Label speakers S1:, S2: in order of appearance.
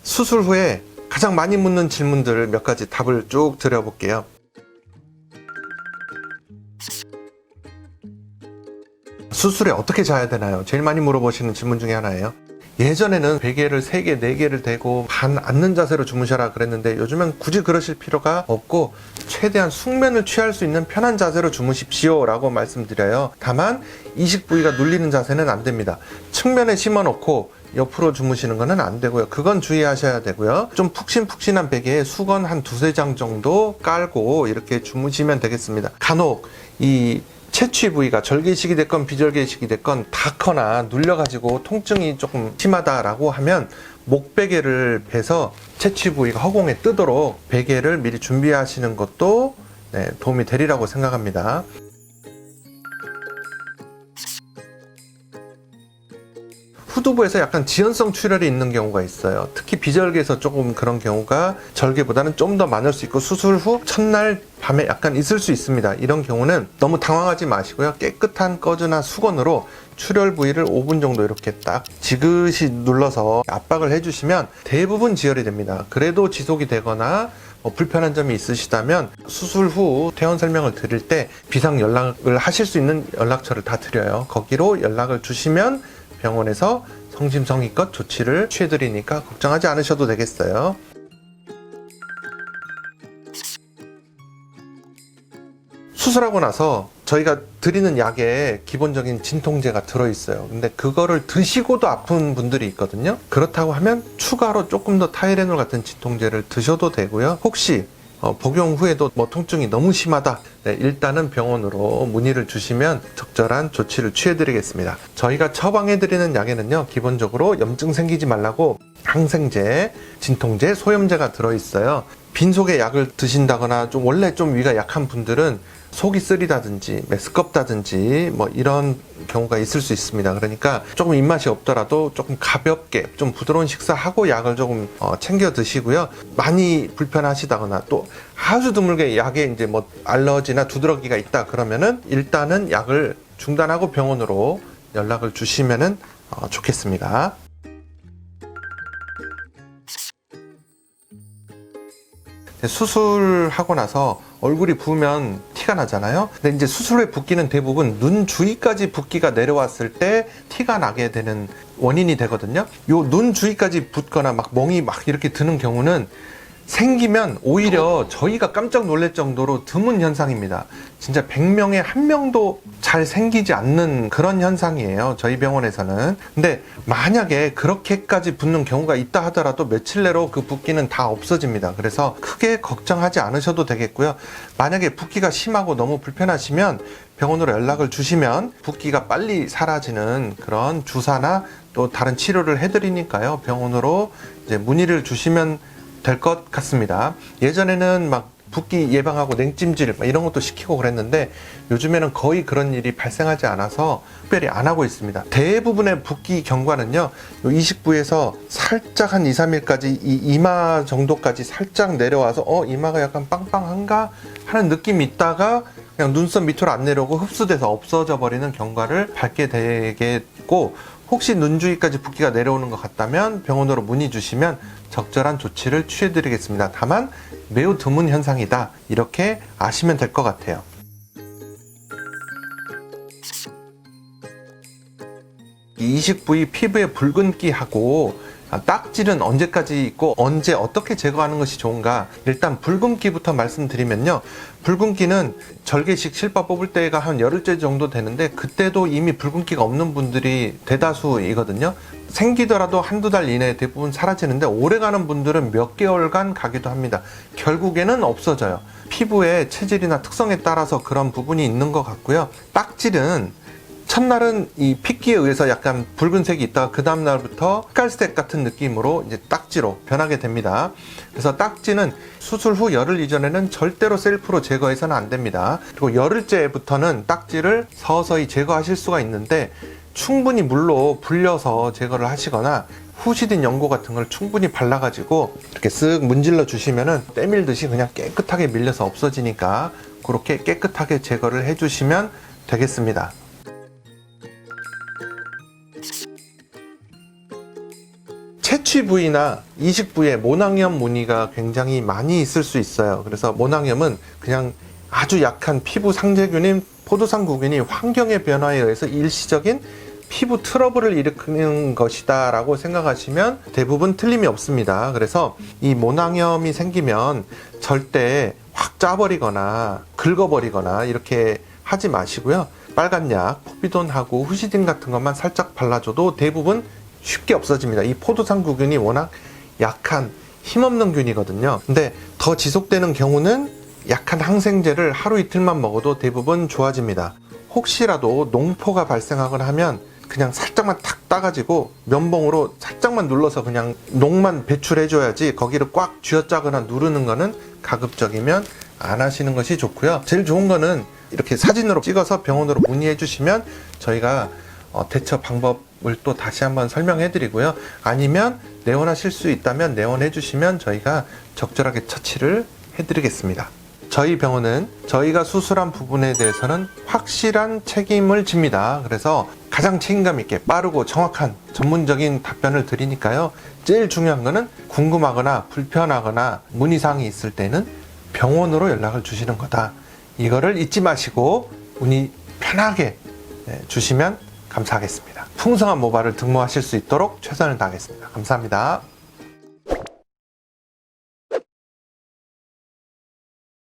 S1: 수술 후에 가장 많이 묻는 질문들 몇 가지 답을 쭉 드려볼게요. 수술에 어떻게 자야 되나요? 제일 많이 물어보시는 질문 중에 하나예요. 예전에는 베개를 3개, 4개를 대고 반 앉는 자세로 주무셔라 그랬는데 요즘엔 굳이 그러실 필요가 없고 최대한 숙면을 취할 수 있는 편한 자세로 주무십시오 라고 말씀드려요. 다만 이식 부위가 눌리는 자세는 안 됩니다. 측면에 심어 놓고 옆으로 주무시는 거는 안 되고요. 그건 주의하셔야 되고요. 좀 푹신푹신한 베개에 수건 한 2-3장 정도 깔고 이렇게 주무시면 되겠습니다. 간혹 이 채취 부위가 절개이식이 됐건 비절개이식이 됐건 닿거나 눌려가지고 통증이 조금 심하다라고 하면 목베개를 베서 채취 부위가 허공에 뜨도록 베개를 미리 준비하시는 것도 도움이 되리라고 생각합니다. 후두부에서 약간 지연성 출혈이 있는 경우가 있어요. 특히 비절개에서 조금 그런 경우가 절개보다는 좀 더 많을 수 있고 수술 후 첫날 밤에 약간 있을 수 있습니다. 이런 경우는 너무 당황하지 마시고요. 깨끗한 꺼즈나 수건으로 출혈 부위를 5분 정도 이렇게 딱 지그시 눌러서 압박을 해주시면 대부분 지혈이 됩니다. 그래도 지속이 되거나 불편한 점이 있으시다면 수술 후 퇴원 설명을 드릴 때 비상 연락을 하실 수 있는 연락처를 다 드려요. 거기로 연락을 주시면 병원에서 성심성의껏 조치를 취해드리니까 걱정하지 않으셔도 되겠어요. 수술하고 나서 저희가 드리는 약에 기본적인 진통제가 들어있어요. 근데 그거를 드시고도 아픈 분들이 있거든요. 그렇다고 하면 추가로 조금 더 타이레놀 같은 진통제를 드셔도 되고요. 혹시 복용 후에도 통증이 너무 심하다, 일단은 병원으로 문의를 주시면 적절한 조치를 취해드리겠습니다. 저희가 처방해드리는 약에는요, 기본적으로 염증 생기지 말라고 항생제, 진통제, 소염제가 들어있어요. 빈속에 약을 드신다거나 원래 좀 위가 약한 분들은 속이 쓰리다든지 메스껍다든지 이런 경우가 있을 수 있습니다. 그러니까 조금 입맛이 없더라도 조금 가볍게 좀 부드러운 식사하고 약을 조금 챙겨 드시고요. 많이 불편하시다거나 또 아주 드물게 약에 이제 알러지나 두드러기가 있다 그러면은 일단은 약을 중단하고 병원으로 연락을 주시면은 좋겠습니다. 수술하고 나서 얼굴이 부으면 티가 나잖아요. 근데 이제 수술 후에 붓기는 대부분 눈 주위까지 붓기가 내려왔을 때 티가 나게 되는 원인이 되거든요. 요 눈 주위까지 붓거나 멍이 이렇게 드는 경우는 생기면 오히려 저희가 깜짝 놀랄 정도로 드문 현상입니다. 진짜 100명에 1명도 잘 생기지 않는 그런 현상이에요. 저희 병원에서는. 근데 만약에 그렇게까지 붓는 경우가 있다 하더라도 며칠 내로 그 붓기는 다 없어집니다. 그래서 크게 걱정하지 않으셔도 되겠고요. 만약에 붓기가 심하고 너무 불편하시면 병원으로 연락을 주시면 붓기가 빨리 사라지는 그런 주사나 또 다른 치료를 해드리니까요. 병원으로 이제 문의를 주시면 될 것 같습니다. 예전에는 붓기 예방하고 냉찜질 이런 것도 시키고 그랬는데 요즘에는 거의 그런 일이 발생하지 않아서 특별히 안 하고 있습니다. 대부분의 붓기 경과는요, 요 이식부에서 살짝 한 2-3일까지 이 이마 정도까지 살짝 내려와서 이마가 약간 빵빵한가 하는 느낌이 있다가 그냥 눈썹 밑으로 안 내려오고 흡수돼서 없어져 버리는 경과를 밟게 되겠고, 혹시 눈 주위까지 붓기가 내려오는 것 같다면 병원으로 문의 주시면 적절한 조치를 취해드리겠습니다. 다만 매우 드문 현상이다, 이렇게 아시면 될 것 같아요. 이 이식 부위 피부의 붉은기하고 딱질은 언제까지 있고 언제 어떻게 제거하는 것이 좋은가, 일단 붉은기부터 말씀드리면요, 붉은기는 절개식 실밥 뽑을 때가 한 열흘째 정도 되는데 그때도 이미 붉은기가 없는 분들이 대다수이거든요. 생기더라도 한두 달 이내에 대부분 사라지는데 오래가는 분들은 몇 개월간 가기도 합니다. 결국에는 없어져요. 피부의 체질이나 특성에 따라서 그런 부분이 있는 것 같고요. 딱질은 첫날은 이 핏기에 의해서 약간 붉은색이 있다가 그 다음날부터 색깔색 같은 느낌으로 이제 딱지로 변하게 됩니다. 그래서 딱지는 수술 후 열흘 이전에는 절대로 셀프로 제거해서는 안 됩니다. 그리고 열흘째부터는 딱지를 서서히 제거하실 수가 있는데 충분히 물로 불려서 제거를 하시거나 후시딘 연고 같은 걸 충분히 발라가지고 이렇게 쓱 문질러 주시면은 때밀듯이 그냥 깨끗하게 밀려서 없어지니까 그렇게 깨끗하게 제거를 해주시면 되겠습니다. 채취 부위나 이식 부위에 모낭염 무늬가 굉장히 많이 있을 수 있어요. 그래서 모낭염은 그냥 아주 약한 피부 상재균인 포도상구균이 환경의 변화에 의해서 일시적인 피부 트러블을 일으키는 것이다 라고 생각하시면 대부분 틀림이 없습니다. 그래서 이 모낭염이 생기면 절대 확 짜버리거나 긁어버리거나 이렇게 하지 마시고요. 빨간 약, 포비돈하고 후시딘 같은 것만 살짝 발라줘도 대부분 쉽게 없어집니다. 이 포도상구균이 워낙 약한 힘없는 균이거든요. 근데 더 지속되는 경우는 약한 항생제를 하루 이틀만 먹어도 대부분 좋아집니다. 혹시라도 농포가 발생하거나 하면 그냥 살짝만 탁 따가지고 면봉으로 살짝만 눌러서 그냥 농만 배출해줘야지 거기를 꽉 쥐어짜거나 누르는 거는 가급적이면 안 하시는 것이 좋고요. 제일 좋은 거는 이렇게 사진으로 찍어서 병원으로 문의해 주시면 저희가 대처 방법을 또 다시 한번 설명해 드리고요. 아니면 내원하실 수 있다면 내원해 주시면 저희가 적절하게 처치를 해 드리겠습니다. 저희 병원은 저희가 수술한 부분에 대해서는 확실한 책임을 집니다. 그래서 가장 책임감 있게 빠르고 정확한 전문적인 답변을 드리니까요. 제일 중요한 거는 궁금하거나 불편하거나 문의사항이 있을 때는 병원으로 연락을 주시는 거다. 이거를 잊지 마시고 문의 편하게 주시면 감사하겠습니다. 풍성한 모발을 득모하실 수 있도록 최선을 다하겠습니다. 감사합니다.